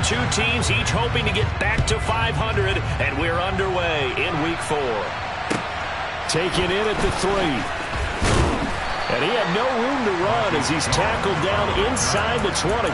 two teams each hoping to get back to 500, and we're underway in Week 4. Taken in at the 3. And he had no room to run as he's tackled down inside the 20.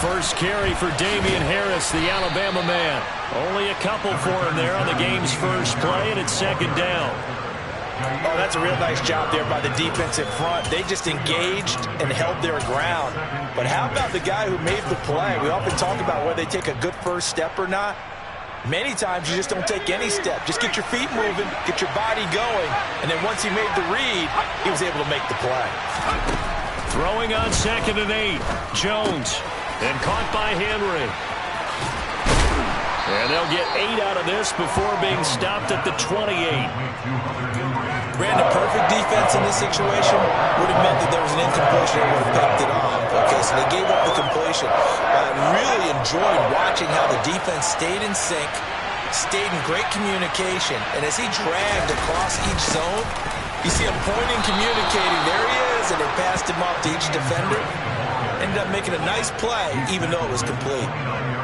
First carry for Damian Harris, the Alabama man. Only a couple for him there on the game's first play, and it's second down. Oh, that's a real nice job there by the defensive front. They just engaged and held their ground. But how about the guy who made the play? We often talk about whether they take a good first step or not. Many times you just don't take any step. Just get your feet moving, get your body going, and then once he made the read, he was able to make the play. Throwing on 2nd and 8, Jones. And caught by Henry. And they'll get 8 out of this before being stopped at the 28. Brandon, perfect defense in this situation would have meant that there was an incompletion and would have picked it off. Okay, so they gave up the completion. But I really enjoyed watching how the defense stayed in sync, stayed in great communication, and as he dragged across each zone, you see him pointing, communicating. There he is, and they passed him off to each defender. Ended up making a nice play, even though it was complete.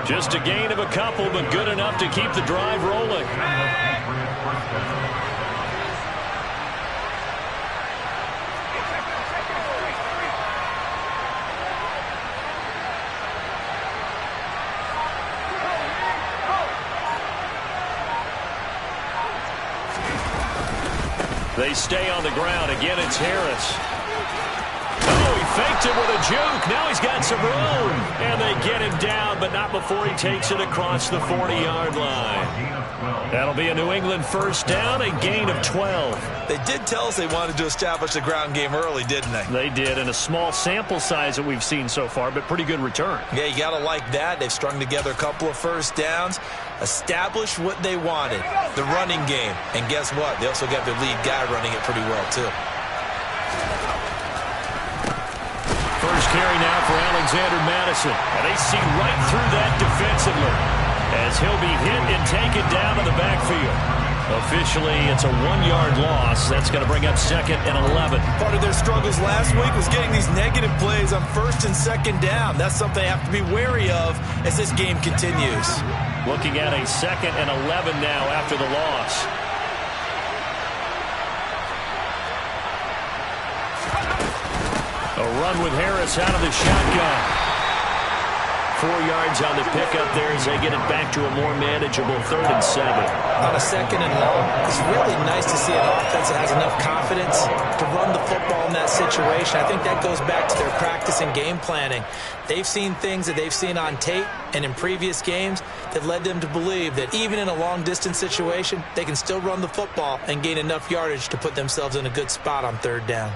Just a gain of a couple, but good enough to keep the drive rolling. They stay on the ground. Again, it's Harris. Faked it with a juke. Now he's got some room. And they get him down, but not before he takes it across the 40-yard line. That'll be a New England first down, a gain of 12. They did tell us they wanted to establish the ground game early, didn't they? They did, and a small sample size that we've seen so far, but pretty good return. Yeah, you got to like that. They've strung together a couple of first downs, established what they wanted, the running game. And guess what? They also got their lead guy running it pretty well, too. First carry now for Alexander Madison. And they see right through that defensively as he'll be hit and taken down in the backfield. Officially, it's a 1-yard loss. That's going to bring up 2nd and 11. Part of their struggles last week was getting these negative plays on 1st and 2nd down. That's something they have to be wary of as this game continues. Looking at a 2nd and 11 now after the loss. A run with Harris out of the shotgun. 4 yards on the pickup there as they get it back to a more manageable 3rd and 7. On a 2nd and long, it's really nice to see an offense that has enough confidence to run the football in that situation. I think that goes back to their practice and game planning. They've seen things that they've seen on tape and in previous games that led them to believe that even in a long-distance situation, they can still run the football and gain enough yardage to put themselves in a good spot on 3rd down.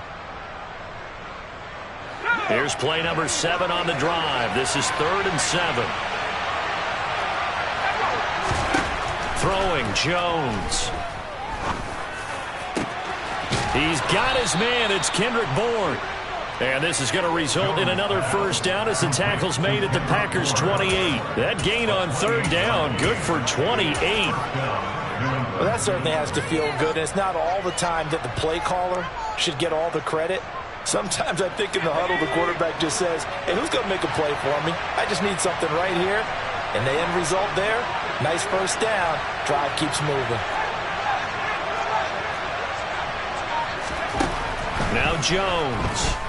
Here's play number 7 on the drive. This is 3rd and 7. Throwing, Jones. He's got his man. It's Kendrick Bourne. And this is going to result in another first down as the tackle's made at the Packers' 28. That gain on 3rd down, good for 28. Well, that certainly has to feel good. And it's not all the time that the play caller should get all the credit. Sometimes I think in the huddle, the quarterback just says, hey, who's going to make a play for me? I just need something right here. And the end result there, nice first down. Drive keeps moving. Now Jones.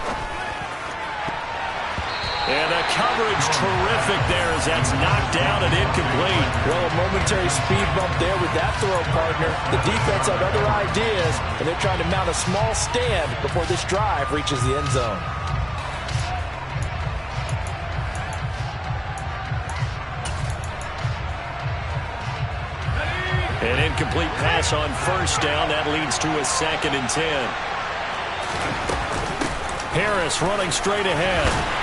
And the coverage terrific there as that's knocked down and incomplete. Well, a momentary speed bump there with that throw, partner. The defense had other ideas, and they're trying to mount a small stand before this drive reaches the end zone. An incomplete pass on first down. That leads to a 2nd and 10. Harris running straight ahead.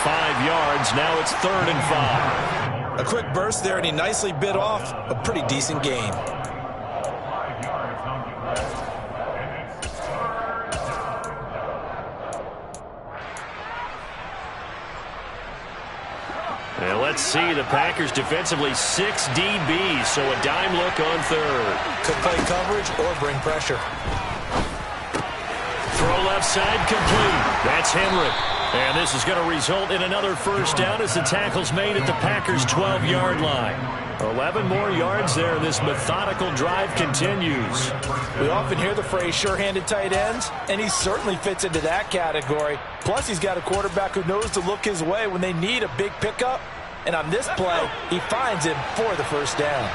5 yards. Now it's 3rd and 5. A quick burst there, and he nicely bit off a pretty decent gain. And let's see, the Packers defensively 6 DBs, so a dime look on third. Could play coverage or bring pressure. Throw left side complete. That's Henry. And this is going to result in another first down as the tackle's made at the Packers' 12-yard line. 11 more yards there. This methodical drive continues. We often hear the phrase sure-handed tight ends, and he certainly fits into that category. Plus, he's got a quarterback who knows to look his way when they need a big pickup. And on this play, he finds him for the first down.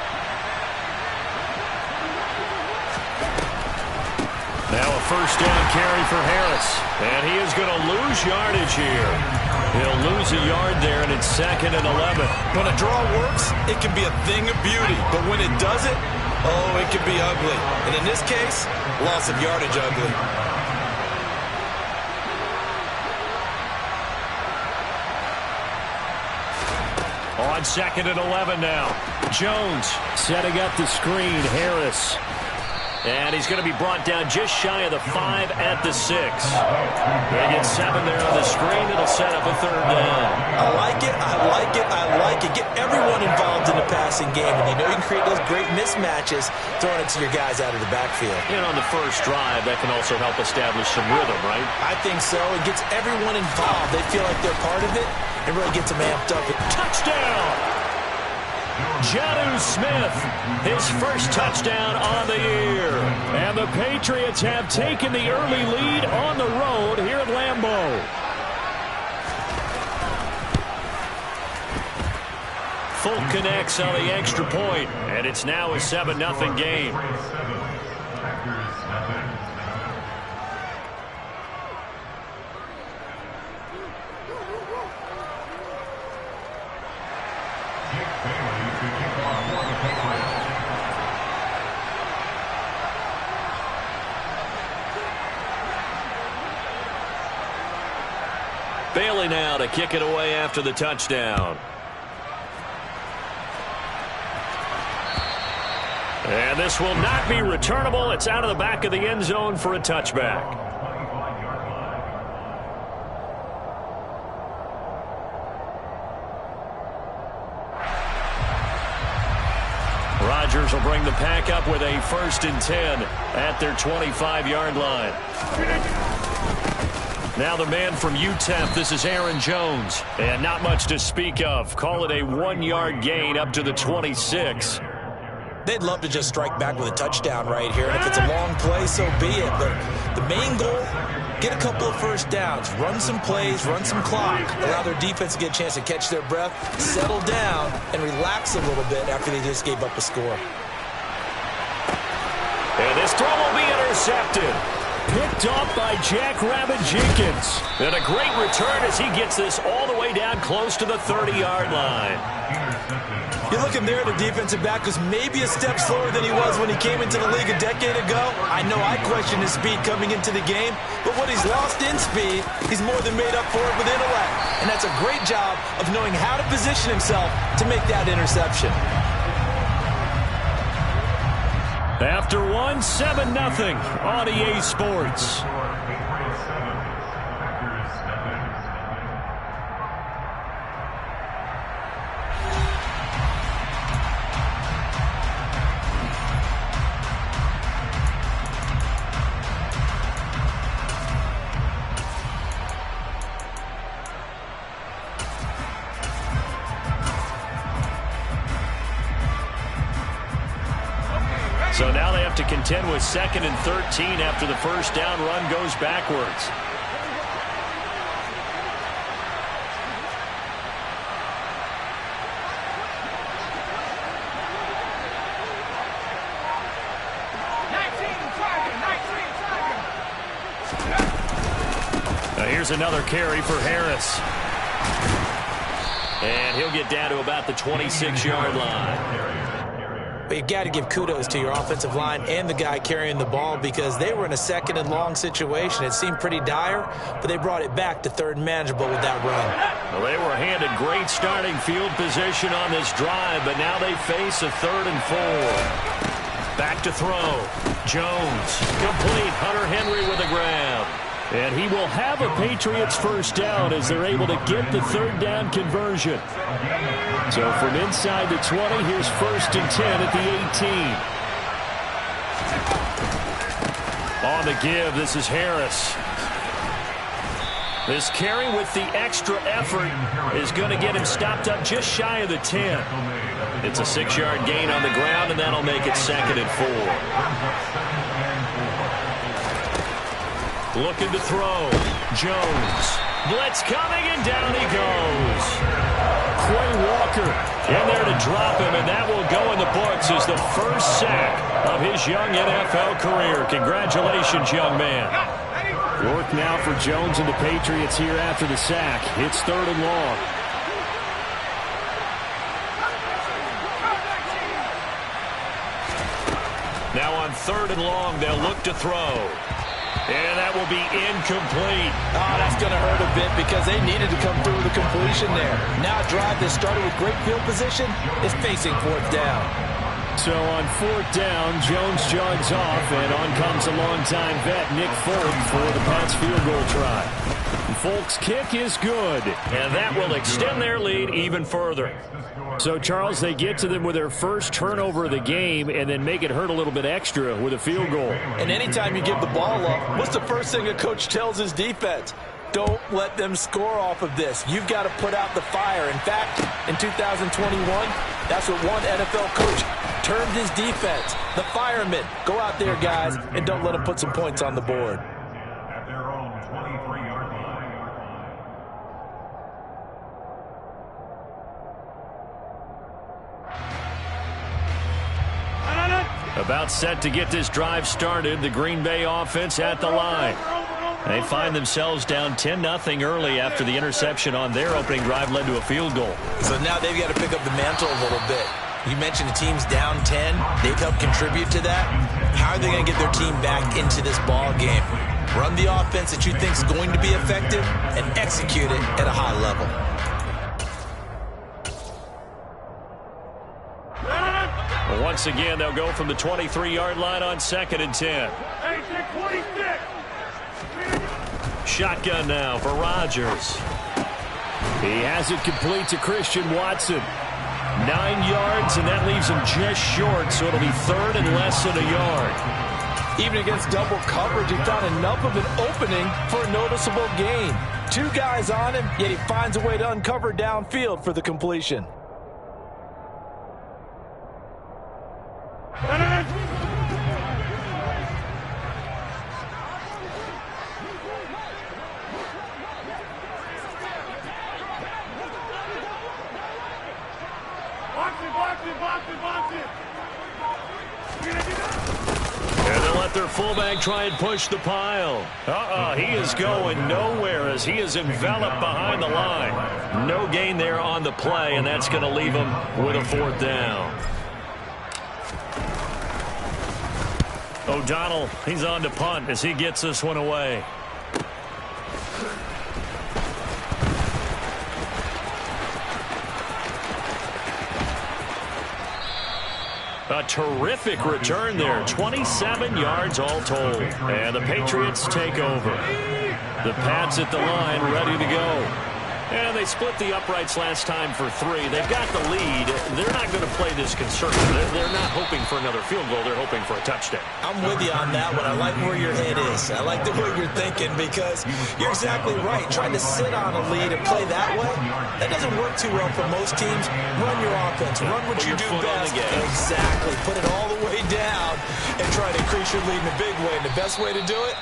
Now a first down carry for Harris. And he is going to lose yardage here. He'll lose a yard there, and it's 2nd and 11. When a draw works, it can be a thing of beauty. But when it doesn't, oh, it can be ugly. And in this case, loss of yardage ugly. On 2nd and 11 now. Jones setting up the screen. Harris. And he's going to be brought down just shy of the 5 at the 6. They get 7 there on the screen. It'll set up a third down. I like it. I like it. I like it. Get everyone involved in the passing game. And you know you can create those great mismatches throwing it to your guys out of the backfield. And on the first drive, that can also help establish some rhythm, right? I think so. It gets everyone involved. They feel like they're part of it. It really gets them amped up. Touchdown! Jonnu Smith, his first touchdown on the year. And the Patriots have taken the early lead on the road here at Lambeau. Folk connects on the extra point, and it's now a 7-0 game. Bailey now to kick it away after the touchdown. And this will not be returnable. It's out of the back of the end zone for a touchback. Rodgers will bring the Pack up with a 1st and 10 at their 25-yard line. Now the man from UTEP, this is Aaron Jones. And not much to speak of. Call it a 1-yard gain up to the 26. They'd love to just strike back with a touchdown right here. And if it's a long play, so be it. But the main goal, get a couple of first downs. Run some plays, run some clock. Allow their defense to get a chance to catch their breath, settle down, and relax a little bit after they just gave up a score. And this throw will be intercepted. Picked off by Jackrabbit Jenkins. And a great return as he gets this all the way down close to the 30-yard line. You're looking there, the defensive back was maybe a step slower than he was when he came into the league a decade ago. I know I questioned his speed coming into the game, but what he's lost in speed, he's more than made up for it with intellect. And that's a great job of knowing how to position himself to make that interception. After 7-0 on EA Sports. So now they have to contend with 2nd and 13 after the first down run goes backwards. Now here's another carry for Harris. And he'll get down to about the 26-yard line. But you've got to give kudos to your offensive line and the guy carrying the ball because they were in a 2nd and long situation. It seemed pretty dire, but they brought it back to 3rd and manageable with that run. Well, they were handed great starting field position on this drive, but now they face a 3rd and 4. Back to throw. Jones. Complete. Hunter Henry with a grab. And he will have a Patriots first down as they're able to get the third down conversion. So from inside the 20, here's 1st and 10 at the 18. On the give, this is Harris. This carry with the extra effort is going to get him stopped up just shy of the 10. It's a 6-yard gain on the ground, and that'll make it 2nd and 4. Looking to throw. Jones. Blitz coming, and down he goes. Quay Walker in there to drop him, and that will go in the books as the first sack of his young NFL career. Congratulations, young man. Work now for Jones and the Patriots here after the sack. It's 3rd and long. Now on 3rd and long, they'll look to throw. And that will be incomplete. Oh, that's going to hurt a bit because they needed to come through with a completion there. Now a drive that started with great field position is facing 4th down. So on 4th down, Jones jogs off, and on comes a longtime vet, Nick Folk, for the Pats field goal try. Folk's kick is good, and that will extend their lead even further. So, Charles, they get to them with their first turnover of the game and then make it hurt a little bit extra with a field goal. And anytime you give the ball up, what's the first thing a coach tells his defense? Don't let them score off of this. You've got to put out the fire. In fact, in 2021, that's what one NFL coach termed his defense. The firemen. Go out there, guys, and don't let them put some points on the board. At their own 23-yard line. About set to get this drive started, the Green Bay offense at the line. They find themselves down 10-0 early after the interception on their opening drive led to a field goal. So now they've got to pick up the mantle a little bit. You mentioned the team's down 10. They've helped contribute to that. How are they going to get their team back into this ball game? Run the offense that you think is going to be effective and execute it at a high level. Well, once again, they'll go from the 23-yard line on 2nd and 10. Shotgun now for Rodgers. He has it complete to Christian Watson. 9 yards, and that leaves him just short, so it'll be 3rd and less than a yard. Even against double coverage, he found enough of an opening for a noticeable gain. 2 guys on him, yet he finds a way to uncover downfield for the completion. And they'll let their fullback try and push the pile. He is going nowhere as he is enveloped behind the line. No gain there on the play, and that's going to leave him with a 4th down. O'Donnell, he's on to punt as he gets this one away. A terrific return there. 27 yards all told. And the Patriots take over. The Pats at the line ready to go. And they split the uprights last time for 3. They've got the lead. They're not going to play this conservative. They're not hoping for another field goal. They're hoping for a touchdown. I'm with you on that one. I like where your head is. I like the way you're thinking because you're exactly right. Trying to sit on a lead and play that way, that doesn't work too well for most teams. Run your offense. Run what you do best. Exactly. Put it all the way down and try to increase your lead in a big way. And the best way to do it,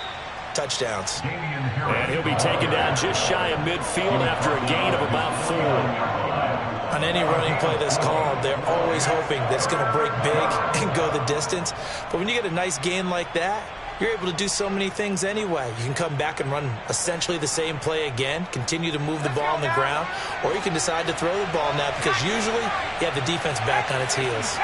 touchdowns. And he'll be taken down just shy of midfield after a gain of about 4. On any running play that's called, they're always hoping that it's going to break big and go the distance. But when you get a nice gain like that, you're able to do so many things anyway. You can come back and run essentially the same play again, continue to move the ball on the ground, or you can decide to throw the ball now because usually you have the defense back on its heels.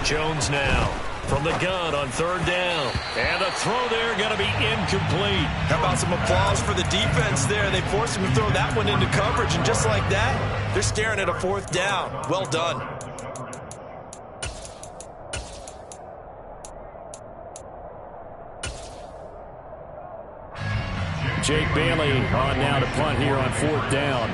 Jones now from the gun on 3rd down. And the throw there going to be incomplete. How about some applause for the defense there? They forced him to throw that one into coverage, and just like that, they're staring at a 4th down. Well done. Jake Bailey on now to punt here on 4th down.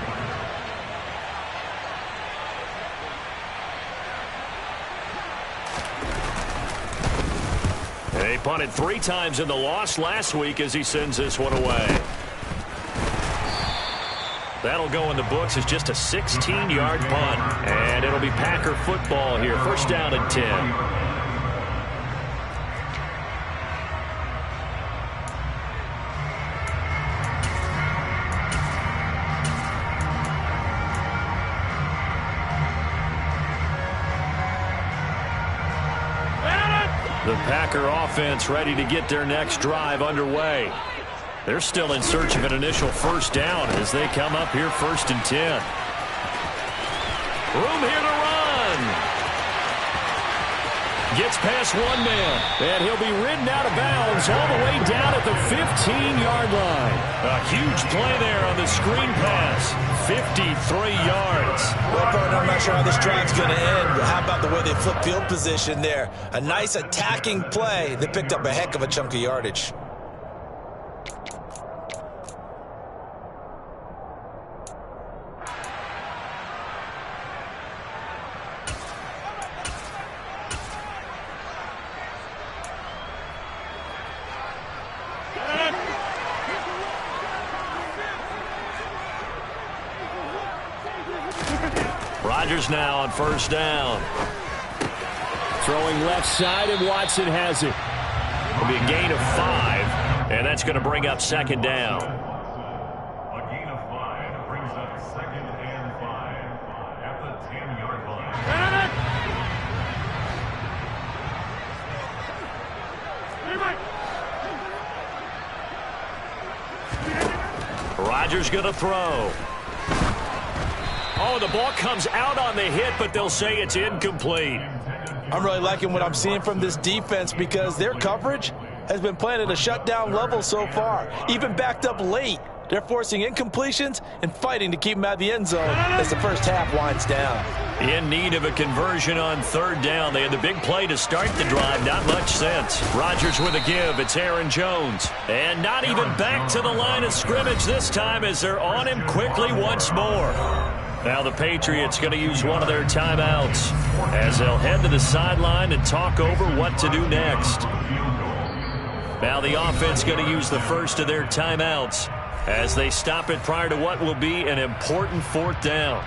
They punted 3 times in the loss last week as he sends this one away. That'll go in the books as just a 16-yard punt. And it'll be Packer football here. 1st down and 10. The Packer offense ready to get their next drive underway. They're still in search of an initial 1st down as they come up here 1st and 10. Room here to run. Gets past one man, and he'll be ridden out of bounds all the way down at the 15-yard line. A huge play there on the screen pass. 53 yards. Well, partner, I'm not sure how this drive's going to end, but how about the way they flip field position there? A nice attacking play. They picked up a heck of a chunk of yardage. Rodgers now on 1st down. Throwing left side, and Watson has it. It'll be a gain of 5, and that's going to bring up 2nd down. A gain of 5 brings up 2nd and 5 at the 10-yard line. Rodgers going to throw. Oh, the ball comes out on the hit, but they'll say it's incomplete. I'm really liking what I'm seeing from this defense because their coverage has been playing at a shutdown level so far. Even backed up late, they're forcing incompletions and fighting to keep them out of the end zone as the first half winds down. In need of a conversion on 3rd down. They had the big play to start the drive. Not much sense. Rodgers with a give. It's Aaron Jones. And not even back to the line of scrimmage this time as they're on him quickly once more. Now the Patriots going to use one of their timeouts as they'll head to the sideline and talk over what to do next. Now the offense going to use the first of their timeouts as they stop it prior to what will be an important 4th down.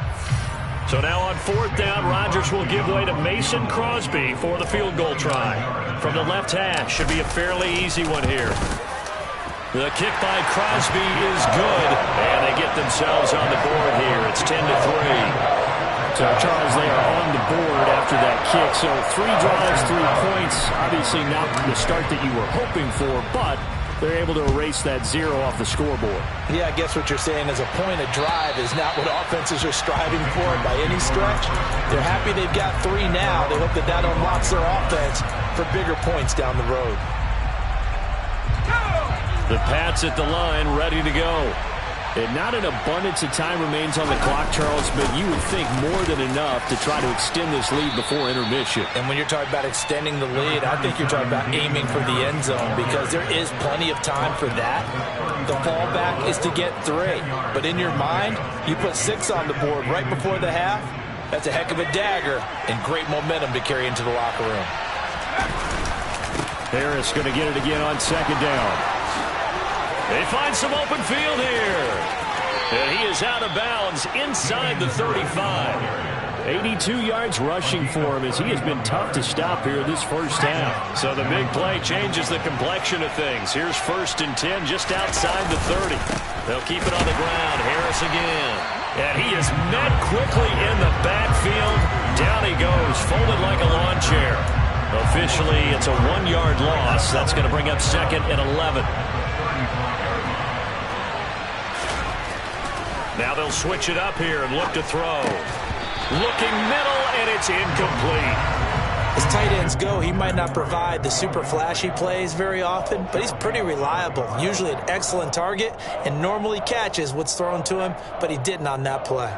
So now on 4th down, Rodgers will give way to Mason Crosby for the field goal try. From the left hash, should be a fairly easy one here. The kick by Crosby is good, and they get themselves on the board here. It's 10-3. So, Charles, they are on the board after that kick. So 3 drives, 3 points. Obviously not the start that you were hoping for, but they're able to erase that 0 off the scoreboard. Yeah, I guess what you're saying is a point of drive is not what offenses are striving for by any stretch. They're happy they've got 3 now. They hope that that unlocks their offense for bigger points down the road. The Pats at the line, ready to go. And not an abundance of time remains on the clock, Charles, but you would think more than enough to try to extend this lead before intermission. And when you're talking about extending the lead, I think you're talking about aiming for the end zone because there is plenty of time for that. The fallback is to get 3. But in your mind, you put 6 on the board right before the half. That's a heck of a dagger and great momentum to carry into the locker room. Harris going to get it again on 2nd down. They find some open field here. And he is out of bounds inside the 35. 82 yards rushing for him as he has been tough to stop here this first half. So the big play changes the complexion of things. Here's 1st and 10 just outside the 30. They'll keep it on the ground. Harris again. And he is met quickly in the backfield. Down he goes, folded like a lawn chair. Officially, it's a 1-yard loss. That's going to bring up 2nd and 11. Now they'll switch it up here and look to throw. Looking middle, and it's incomplete. As tight ends go, he might not provide the super flashy plays very often, but he's pretty reliable. Usually an excellent target and normally catches what's thrown to him, but he didn't on that play.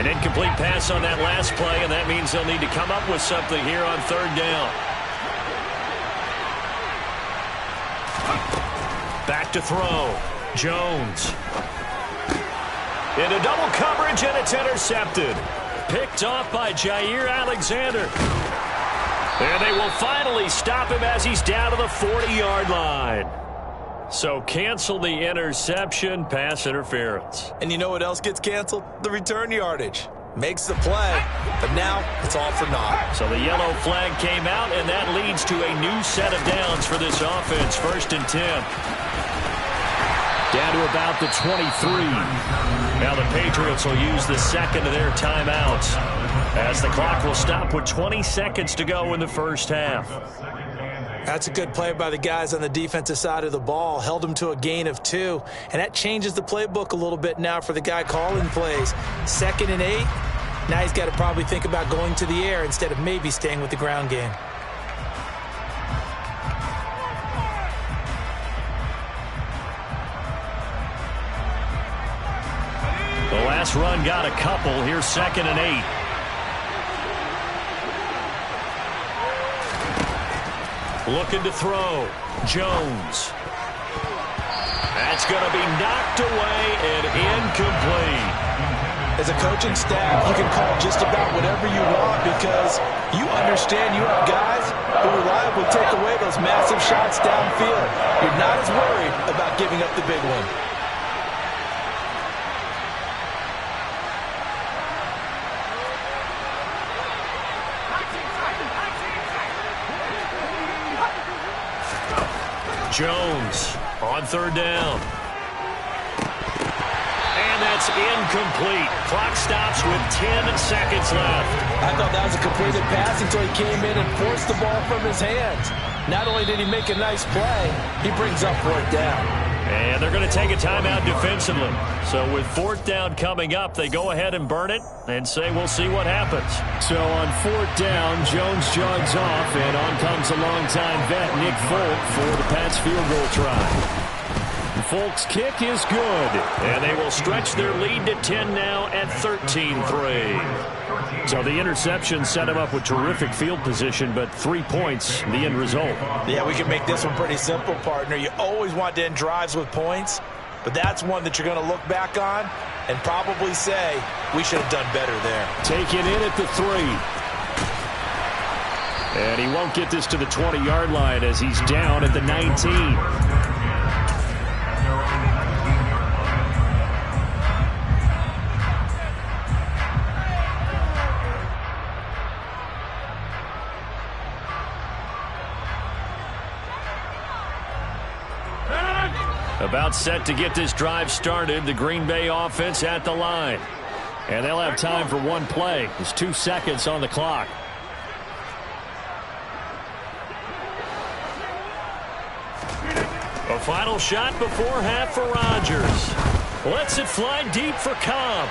An incomplete pass on that last play, and that means they'll need to come up with something here on third down. Back to throw. Jones. Into double coverage, and it's intercepted. Picked off by Jair Alexander. And they will finally stop him as he's down to the 40-yard line. So cancel the interception, pass interference. And you know what else gets canceled? The return yardage. Makes the play, but now it's all for naught. So the yellow flag came out, and that leads to a new set of downs for this offense. 1st and 10. Down to about the 23. Now the Patriots will use the second of their timeouts as the clock will stop with 20 seconds to go in the first half. That's a good play by the guys on the defensive side of the ball. Held them to a gain of 2. And that changes the playbook a little bit now for the guy calling plays. 2nd and 8. Now he's got to probably think about going to the air instead of maybe staying with the ground game. The last run got a couple. Here's 2nd and 8. Looking to throw. Jones. That's going to be knocked away and incomplete. As a coaching staff, you can call just about whatever you want because you understand you have guys who reliably take away those massive shots downfield. You're not as worried about giving up the big one. Jones on 3rd down. And that's incomplete. Clock stops with 10 seconds left. I thought that was a completed pass until he came in and forced the ball from his hands. Not only did he make a nice play, he brings up 4th down. And they're going to take a timeout defensively. So with 4th down coming up, they go ahead and burn it and say we'll see what happens. So on 4th down, Jones jogs off, and on comes a longtime vet, Nick Folk, for the Pats field goal try. Folk's kick is good. And they will stretch their lead to 10 now at 13-3. So the interception set him up with terrific field position, but 3 points, the end result. Yeah, we can make this one pretty simple, partner. You always want to end drives with points, but that's one that you're going to look back on and probably say, we should have done better there. Taken in at the 3. And he won't get this to the 20-yard line as he's down at the 19. About set to get this drive started. The Green Bay offense at the line. And they'll have time for one play. There's 2 seconds on the clock. A final shot before half for Rodgers. Lets it fly deep for Cobb.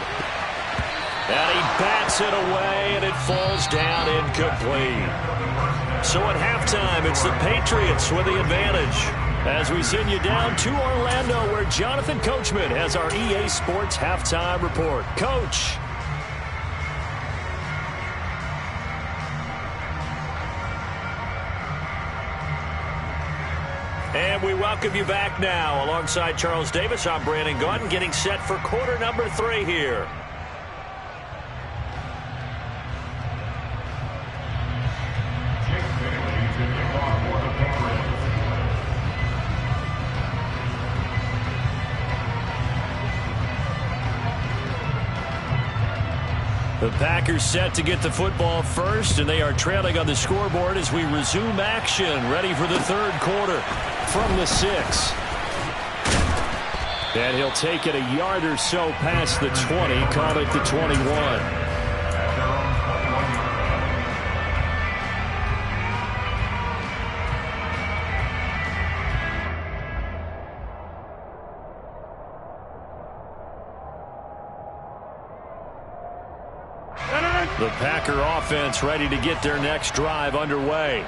And he bats it away, and it falls down incomplete. So at halftime, it's the Patriots with the advantage. As we send you down to Orlando, where Jonathan Coachman has our EA Sports halftime report. Coach. And we welcome you back now. Alongside Charles Davis, I'm Brandon Gaudin, getting set for quarter number 3 here. The Packers set to get the football first, and they are trailing on the scoreboard as we resume action, ready for the 3rd quarter. From the 6. And he'll take it a yard or so past the 20, call it the 21. The Packer offense ready to get their next drive underway.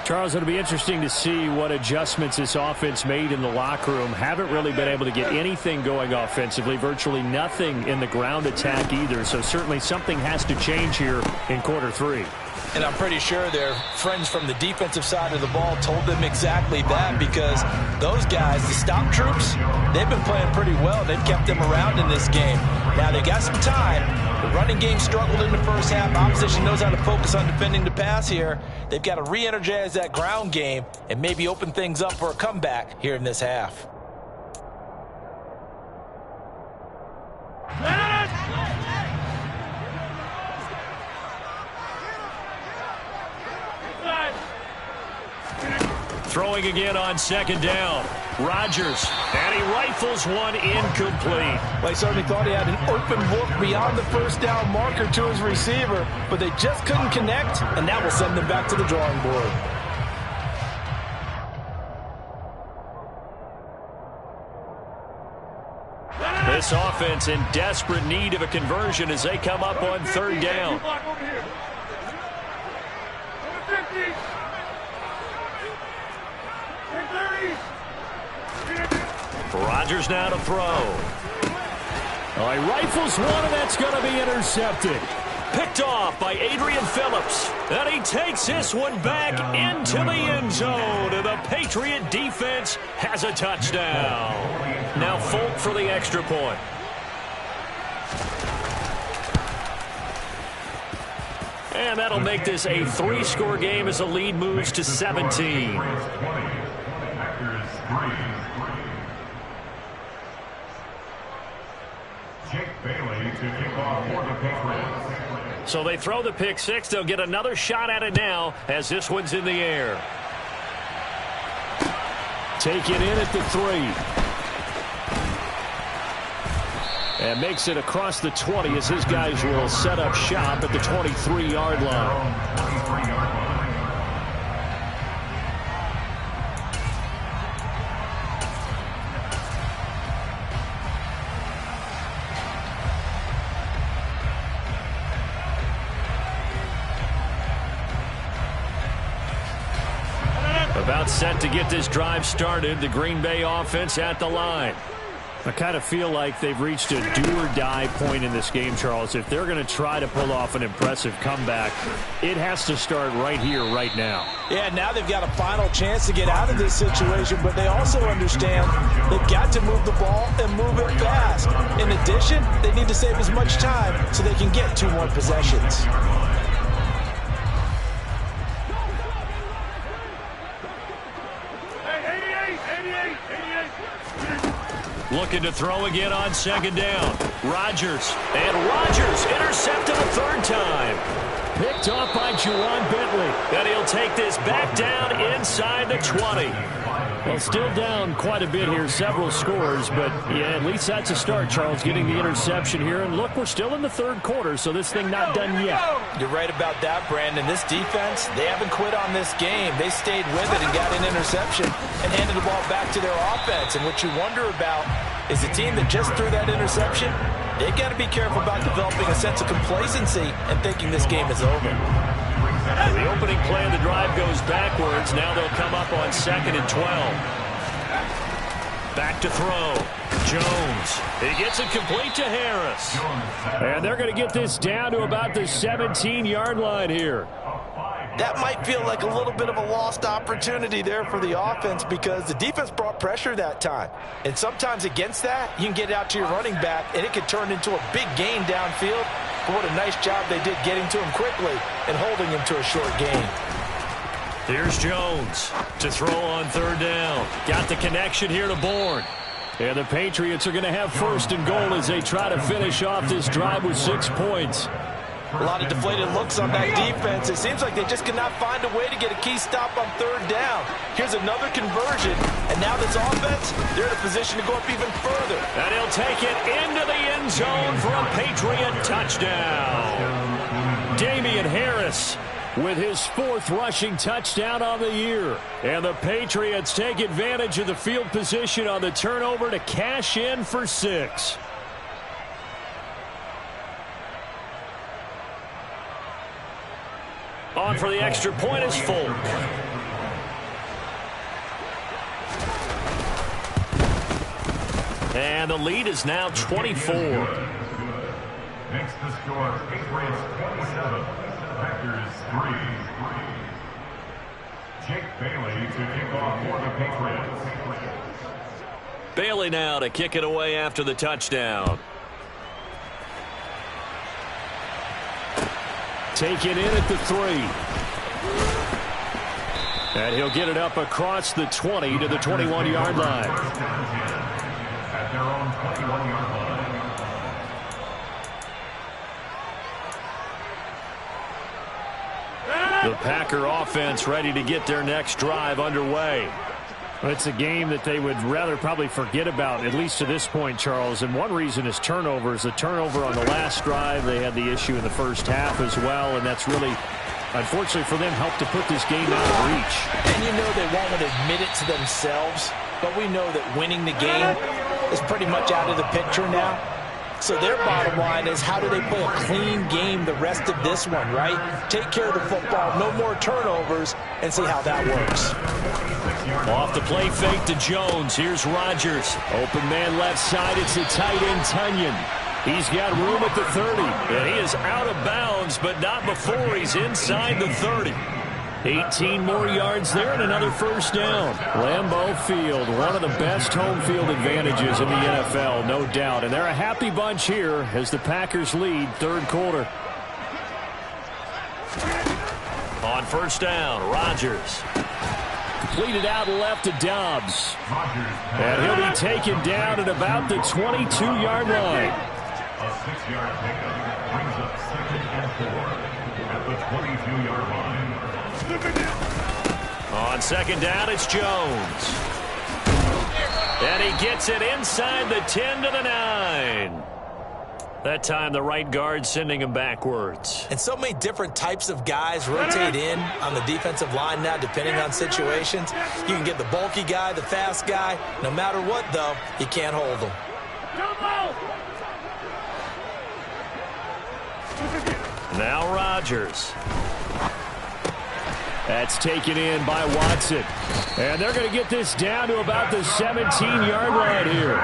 Charles, it'll be interesting to see what adjustments this offense made in the locker room. Haven't really been able to get anything going offensively, virtually nothing in the ground attack either. So certainly something has to change here in quarter three. And I'm pretty sure their friends from the defensive side of the ball told them exactly that, because those guys, the stop troops, they've been playing pretty well. They've kept them around in this game. Now they got some time. The running game struggled in the first half. Opposition knows how to focus on defending the pass here. They've got to re-energize that ground game and maybe open things up for a comeback here in this half. Throwing again on second down. Rodgers, and he rifles one incomplete. Well, he certainly thought he had an open look beyond the first down marker to his receiver, but they just couldn't connect, and that will send them back to the drawing board. This offense in desperate need of a conversion as they come up on third down. Rodgers now to throw. Oh, he rifles one, and that's going to be intercepted. Picked off by Adrian Phillips. And he takes this one back into the end zone. And the Patriot defense has a touchdown. Now Folk for the extra point. And that'll make this a 3-score game as the lead moves to 17. So they throw the pick six. They'll get another shot at it now as this one's in the air. Take it in at the 3. And makes it across the 20 as his guys will set up shop at the 23-yard line. About set to get this drive started. The Green Bay offense at the line. I kind of feel like they've reached a do-or-die point in this game, Charles. If they're going to try to pull off an impressive comeback, it has to start right here, right now. Yeah, now they've got a final chance to get out of this situation, but they also understand they've got to move the ball and move it fast. In addition, they need to save as much time so they can get 2 more possessions. Looking to throw again on second down. Rodgers. And Rodgers intercepted a third time. Picked off by Juwan Bentley. And he'll take this back down inside the 20. Well, still down quite a bit here, several scores, but yeah, at least that's a start, Charles, getting the interception here. And look, we're still in the third quarter, so this thing not done yet. You're right about that, Brandon. This defense, they haven't quit on this game. They stayed with it and got an interception and handed the ball back to their offense. And what you wonder about is the team that just threw that interception, they've got to be careful about developing a sense of complacency and thinking this game is over. The opening play of the drive goes backwards. Now they'll come up on 2nd and 12. Back to throw. Jones. He gets it complete to Harris. And they're going to get this down to about the 17-yard line here. That might feel like a little bit of a lost opportunity there for the offense because the defense brought pressure that time. And sometimes against that, you can get out to your running back, and it could turn into a big gain downfield. But what a nice job they did getting to him quickly and holding him to a short gain. Here's Jones to throw on third down. Got the connection here to Bourne. And the Patriots are going to have 1st and goal as they try to finish off this drive with 6 points. A lot of deflated looks on that defense. It seems like they just cannot find a way to get a key stop on third down. Here's another conversion, and now this offense, they're in a position to go up even further. And he'll take it into the end zone for a Patriot touchdown. Damian Harris with his 4th rushing touchdown on the year. And the Patriots take advantage of the field position on the turnover to cash in for 6. On for the extra point is Folk. And the lead is now 24. Next to score, Patriots 27, Packers 3. Jake Bailey to kick off for the Patriots. Bailey now to kick it away after the touchdown. Taken in at the 3. And he'll get it up across the 20 to the 21-yard line. At their own 21-yard line. The Packer offense ready to get their next drive underway. It's a game that they would rather probably forget about, at least to this point, Charles. And one reason is turnovers. The turnover on the last drive, they had the issue in the first half as well, and that's really, unfortunately for them, helped to put this game out of reach. And you know they won't admit it to themselves, but we know that winning the game is pretty much out of the picture now. So their bottom line is, how do they play a clean game the rest of this one, right? Take care of the football, no more turnovers, and see how that works. Off the play fake to Jones. Here's Rodgers. Open man left side. It's a tight end, Tunyon. He's got room at the 30. And he is out of bounds, but not before he's inside the 30. 18 more yards there and another first down. Lambeau Field, one of the best home field advantages in the NFL, no doubt. And they're a happy bunch here as the Packers lead third quarter. On first down, Rodgers. Completed out left to Dobbs. And he'll be taken down at about the 22-yard line. A 6-yard pickup brings up 2nd and 4 at the 22-yard line. On second down, it's Jones. And he gets it inside the 10 to the 9. That time the right guard sending him backwards. And so many different types of guys rotate in on the defensive line now, depending on situations. You can get the bulky guy, the fast guy. No matter what, though, you can't hold them. Now Rodgers. That's taken in by Watson. And they're going to get this down to about the 17-yard line here.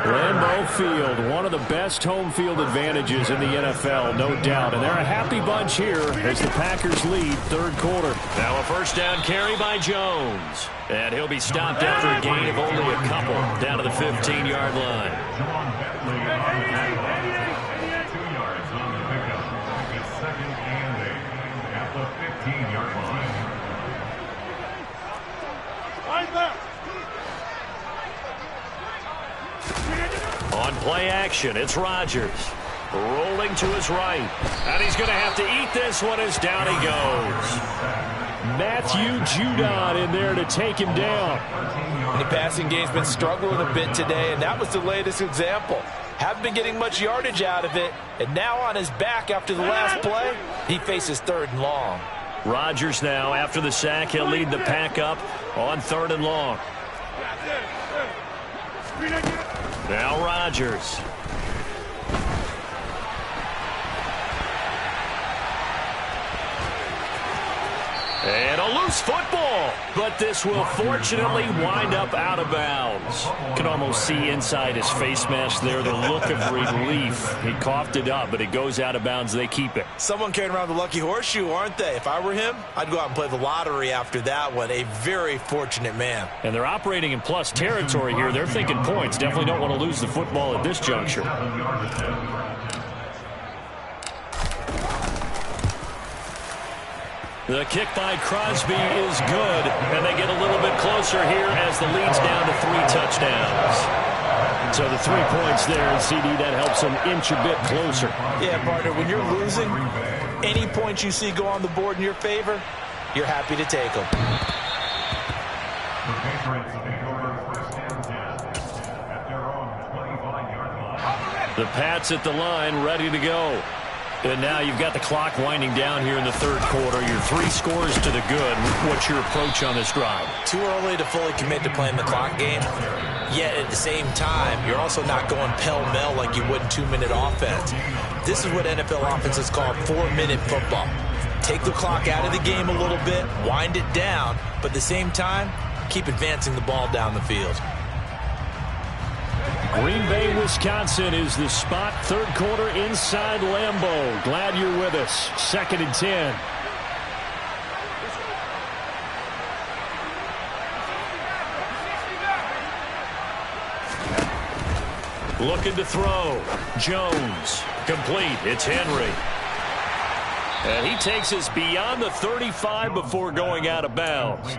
Lambeau Field, one of the best home field advantages in the NFL, no doubt. And they're a happy bunch here as the Packers lead third quarter. Now a first down carry by Jones. And he'll be stopped after a gain of only a couple down to the 15-yard line. 2 yards on the pickup. It's 2nd and 8 at the 15-yard line. On play action, it's Rodgers. Rolling to his right. And he's going to have to eat this one as down he goes. Matthew Judon in there to take him down. And the passing game's been struggling a bit today, and that was the latest example. Haven't been getting much yardage out of it, and now on his back after the last play, he faces 3rd and long. Rodgers now, after the sack, he'll lead the pack up on 3rd and long. Now Rodgers. And a loose football, but this will fortunately wind up out of bounds. Can almost see inside his face mask there the look of relief. He coughed it up, but it goes out of bounds. They keep it. Someone carrying around the lucky horseshoe, aren't they? If I were him, I'd go out and play the lottery after that one. A very fortunate man. And they're operating in plus territory here. They're thinking points. Definitely don't want to lose the football at this juncture. The kick by Crosby is good, and they get a little bit closer here as the lead's down to 3 touchdowns. So the 3 points there, and CD, that helps them inch a bit closer. Yeah, partner, when you're losing, any points you see go on the board in your favor, you're happy to take them. The Patriots take over 1st and 10 at their own 25-yard line. The Pats at the line, ready to go. And now you've got the clock winding down here in the third quarter. Your 3 scores to the good. What's your approach on this drive? Too early to fully commit to playing the clock game. Yet at the same time, you're also not going pell-mell like you would in 2-minute offense. This is what NFL offenses call 4-minute football. Take the clock out of the game a little bit, wind it down, but at the same time, keep advancing the ball down the field. Green Bay, Wisconsin is the spot. Third quarter inside Lambeau. Glad you're with us. 2nd and 10. Looking to throw. Jones. Complete. It's Henry. And he takes us beyond the 35 before going out of bounds.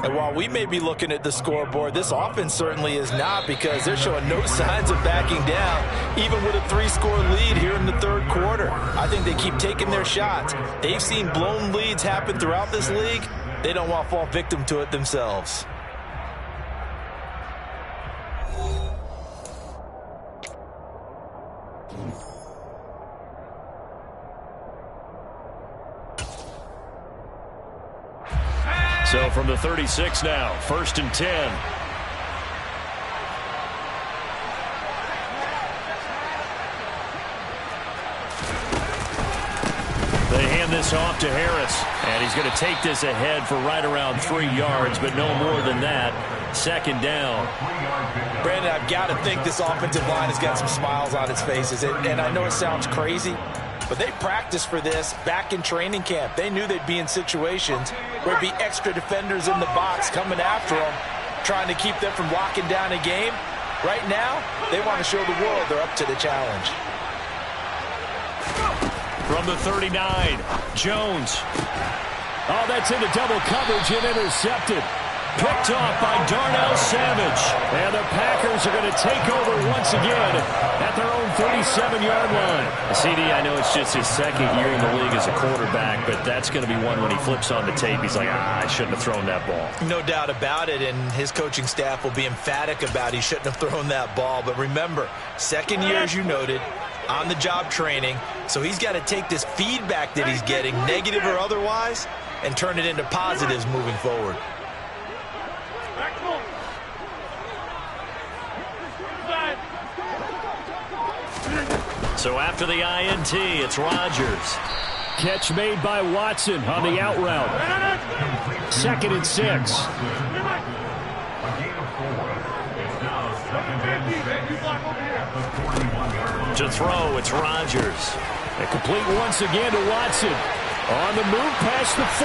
And while we may be looking at the scoreboard, this offense certainly is not, because they're showing no signs of backing down, even with a 3-score lead here in the third quarter. I think they keep taking their shots. They've seen blown leads happen throughout this league. They don't want to fall victim to it themselves. So from the 36 now, 1st and 10. They hand this off to Harris, and he's going to take this ahead for right around 3 yards, but no more than that. 2nd down. Brandon, I've got to think this offensive line has got some smiles on its faces, and I know it sounds crazy, but they practiced for this back in training camp. They knew they'd be in situations where there'd be extra defenders in the box coming after them, trying to keep them from locking down a game. Right now, they want to show the world they're up to the challenge. From the 39, Jones. Oh, that's into double coverage and intercepted. Picked off by Darnell Savage. And the Packers are going to take over once again at their own 37-yard line. CD, I know it's just his 2nd year in the league as a quarterback, but that's going to be one when he flips on the tape. He's like, I shouldn't have thrown that ball. No doubt about it, and his coaching staff will be emphatic about he shouldn't have thrown that ball. But remember, 2nd year, as you noted, on-the-job training, so he's got to take this feedback that he's getting, negative or otherwise, and turn it into positives moving forward. So after the INT, it's Rodgers. Catch made by Watson on the out route. 2nd and 6. A gain of 4. It's now 2nd and 6 at the 41-yard line. To throw, it's Rodgers. And complete once again to Watson. On the move past the 40.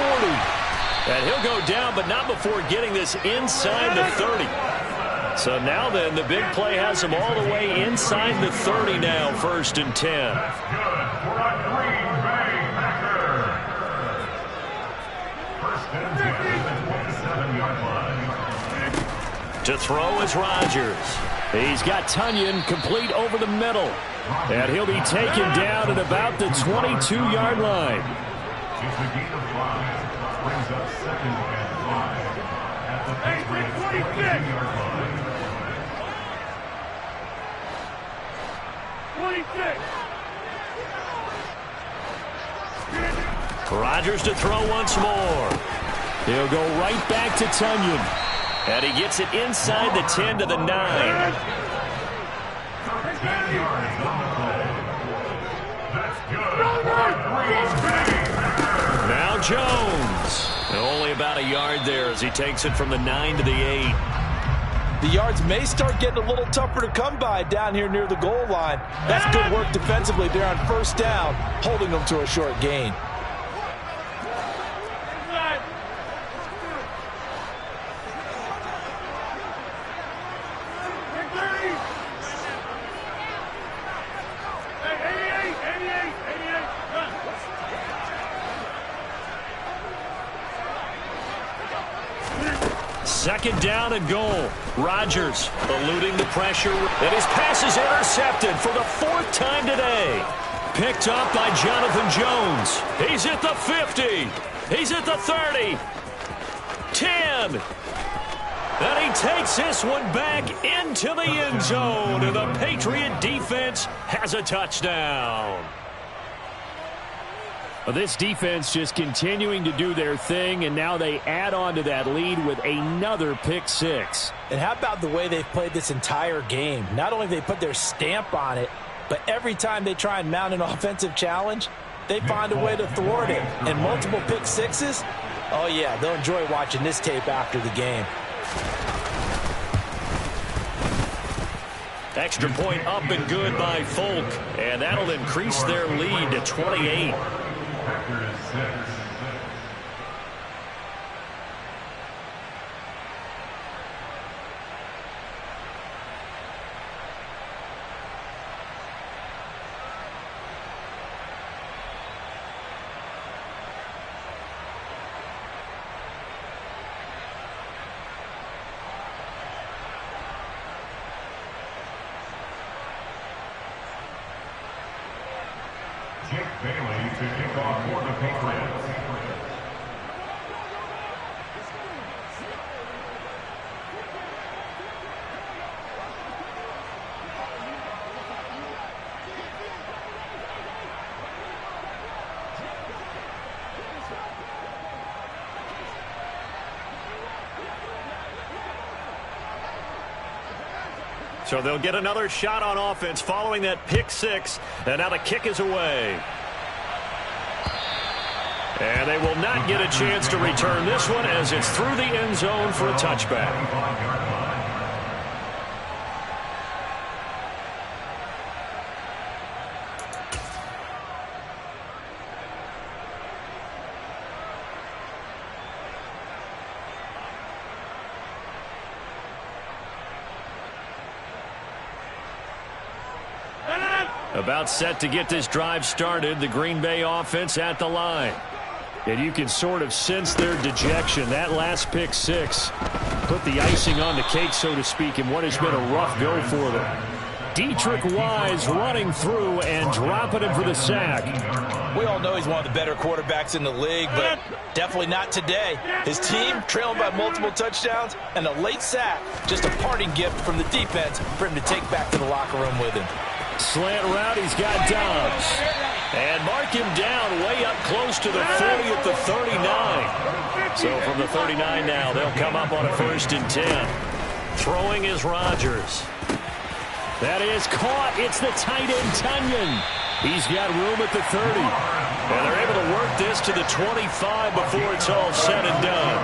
And he'll go down, but not before getting this inside the 30. So now then, the big play has him all the way inside the 30 now, 1st and 10. That's good for a Green Bay Packer. 1st and 10 at the 27-yard line. To throw is Rodgers. He's got Tunyon complete over the middle. And he'll be taken down at about the 22-yard line. It's a gain of 5. Brings up 2nd and 5 at the Patriots' 22-yard line. 26. Rodgers to throw once more. He'll go right back to Tunyon. And he gets it inside the 10 to the 9. 10 yards on the play. That's good for a Green Bay Packer. Now Jones. Only about a yard there as he takes it from the 9 to the 8. The yards may start getting a little tougher to come by down here near the goal line. That's good work defensively there on 1st down, holding them to a short gain. Second down and goal. Rodgers eluding the pressure, and his pass is intercepted for the 4th time today. Picked up by Jonathan Jones. He's at the 50. He's at the 30. 10. And he takes this one back into the end zone, and the Patriot defense has a touchdown. Well, this defense just continuing to do their thing, and now they add on to that lead with another pick 6. And how about the way they've played this entire game? Not only have they put their stamp on it, but every time they try and mount an offensive challenge, they find a way to thwart it. And multiple pick 6s, oh yeah, they'll enjoy watching this tape after the game. Extra point up and good by Folk, and that'll increase their lead to 28. Packers 6. Jake Bailey to kick off for the Patriots. So they'll get another shot on offense following that pick six. And now the kick is away. And they will not get a chance to return this one as it's through the end zone for a touchback. About set to get this drive started, the Green Bay offense at the line. And you can sort of sense their dejection. That last pick six put the icing on the cake, so to speak, in what has been a rough go for them. Dietrich Wise running through and dropping him for the sack. We all know he's one of the better quarterbacks in the league, but definitely not today. His team trailing by multiple touchdowns and a late sack. Just a parting gift from the defense for him to take back to the locker room with him. Slant route, he's got Dobbs. And mark him down way up close to the 40 at the 39. So from the 39 now, they'll come up on a 1st and 10. Throwing is Rodgers. That is caught. It's the tight end, Tunyon. He's got room at the 30. And they're able to work this to the 25 before it's all said and done.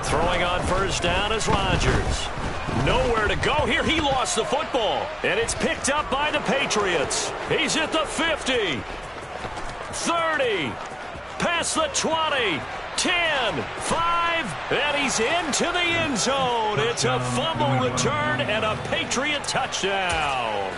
Throwing on 1st down is Rodgers. Nowhere to go here. He lost the football. And it's picked up by the Patriots. He's at the 50. 30. Past the 20. 10. 5. And he's into the end zone. It's a fumble return and a Patriot touchdown.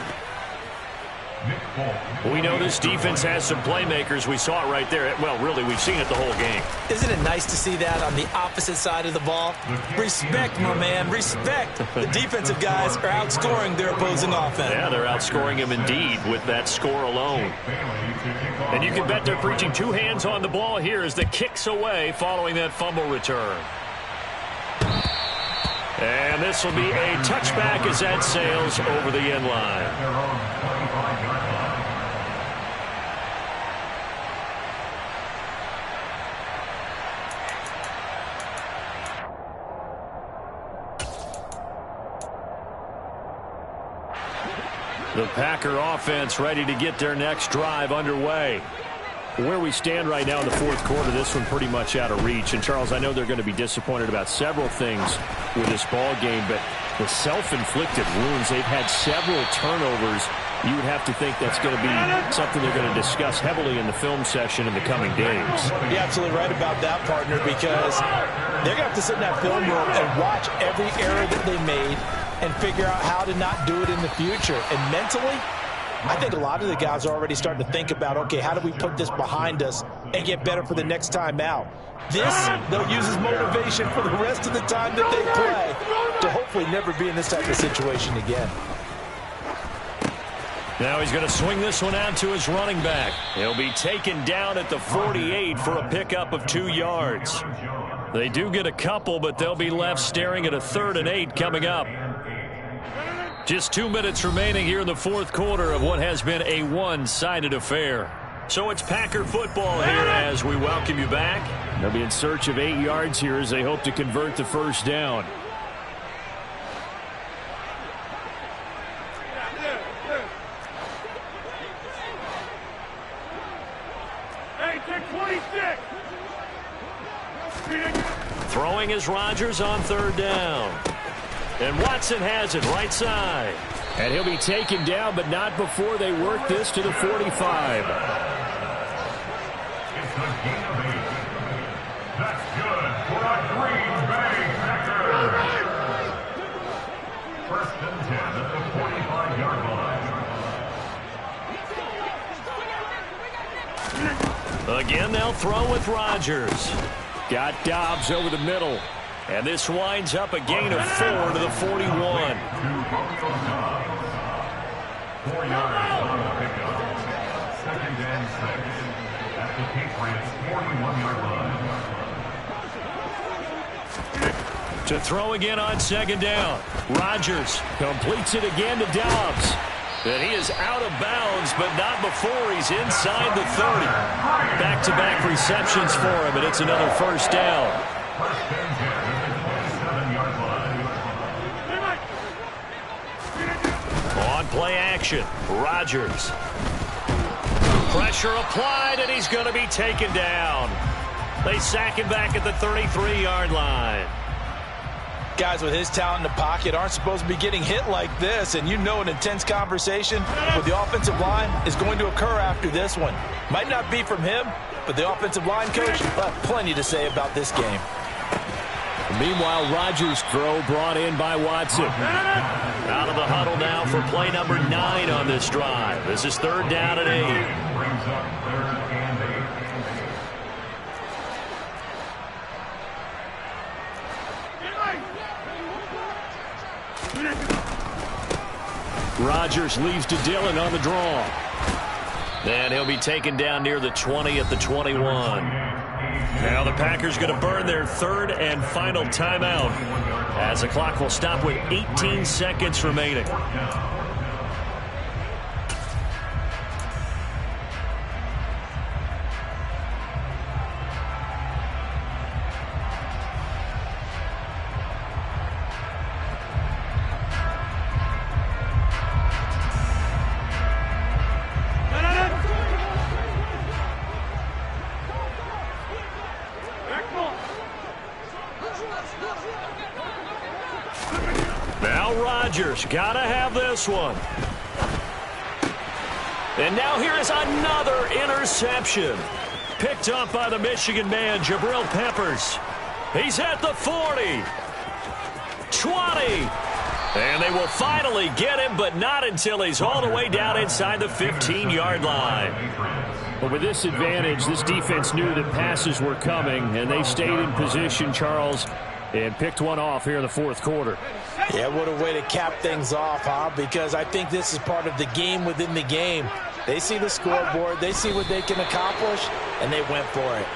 We know this defense has some playmakers. We saw it right there. Well, really, we've seen it the whole game. Isn't it nice to see that on the opposite side of the ball? Respect, my man, respect. The defensive guys are outscoring their opposing offense. Yeah, they're outscoring them indeed with that score alone. And you can bet they're preaching 2 hands on the ball here as the kick's away following that fumble return. And this will be a touchback as that sails over the end line. The Packer offense ready to get their next drive underway. Where we stand right now in the 4th quarter, this one pretty much out of reach. And, Charles, I know they're going to be disappointed about several things with this ball game, but the self-inflicted wounds, they've had several turnovers. You would have to think that's going to be something they're going to discuss heavily in the film session in the coming days. You're absolutely right about that, partner, because they're going to have to sit in that film room and watch every error that they made and figure out how to not do it in the future. And mentally, I think a lot of the guys are already starting to think about, okay, how do we put this behind us and get better for the next time out? This, they'll use as motivation for the rest of the time that they play to hopefully never be in this type of situation again. Now he's going to swing this one out to his running back. He'll be taken down at the 48 for a pickup of 2 yards. They do get a couple, but they'll be left staring at a 3rd and 8 coming up. Just 2 minutes remaining here in the 4th quarter of what has been a one-sided affair. So it's Packer football here as we welcome you back. They'll be in search of 8 yards here as they hope to convert the 1st down. Hey, take 26! Throwing is Rodgers on third down. And Watson has it right side. And he'll be taken down, but not before they work this to the 45. It's a gain of 8. That's good for a Green Bay Packers. First and 10 at the 45-yard line. Again, they'll throw with Rodgers. Got Dobbs over the middle. And this winds up a gain of 4 to the 41. 4 yards on the pickup. Second and 6 at the Patriots' 41-yard line. To throw again on second down. Rodgers completes it again to Dobbs. And he is out of bounds, but not before he's inside the 30. Back-to-back receptions for him, and it's another first down. First and 10 at the 27-yard line. On play action, Rodgers. Pressure applied, and he's going to be taken down. They sack him back at the 33-yard line. Guys with his talent in the pocket aren't supposed to be getting hit like this, and you know an intense conversation with the offensive line is going to occur after this one. Might not be from him, but the offensive line coach will have plenty to say about this game. Meanwhile, Rodgers' throw brought in by Watson. Out of the huddle now for play number 9 on this drive. This is third down and 8. Brings up third and 8. Rodgers leaves to Dillon on the draw. And he'll be taken down near the 20 at the 21. Now the Packers going to burn their third and final timeout as the clock will stop with 18 seconds remaining. Now Rodgers got to have this one. And now here is another interception. Picked up by the Michigan man, Jabril Peppers. He's at the 40. 20. And they will finally get him, but not until he's all the way down inside the 15-yard line. But with this advantage, this defense knew that passes were coming, and they stayed in position, Charles, and picked one off here in the fourth quarter. Yeah, what a way to cap things off, huh? Because I think this is part of the game within the game. They see the scoreboard, they see what they can accomplish, and they went for it.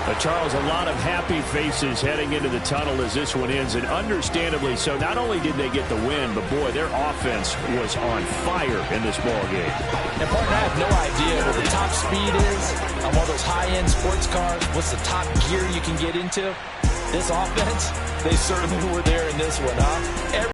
But Charles, a lot of happy faces heading into the tunnel as this one ends, and understandably so. Not only did they get the win, but boy, their offense was on fire in this ball game. And partner, I have no idea what the top speed is on one of those high-end sports cars. What's the top gear you can get into? This offense, they certainly were there in this one, huh?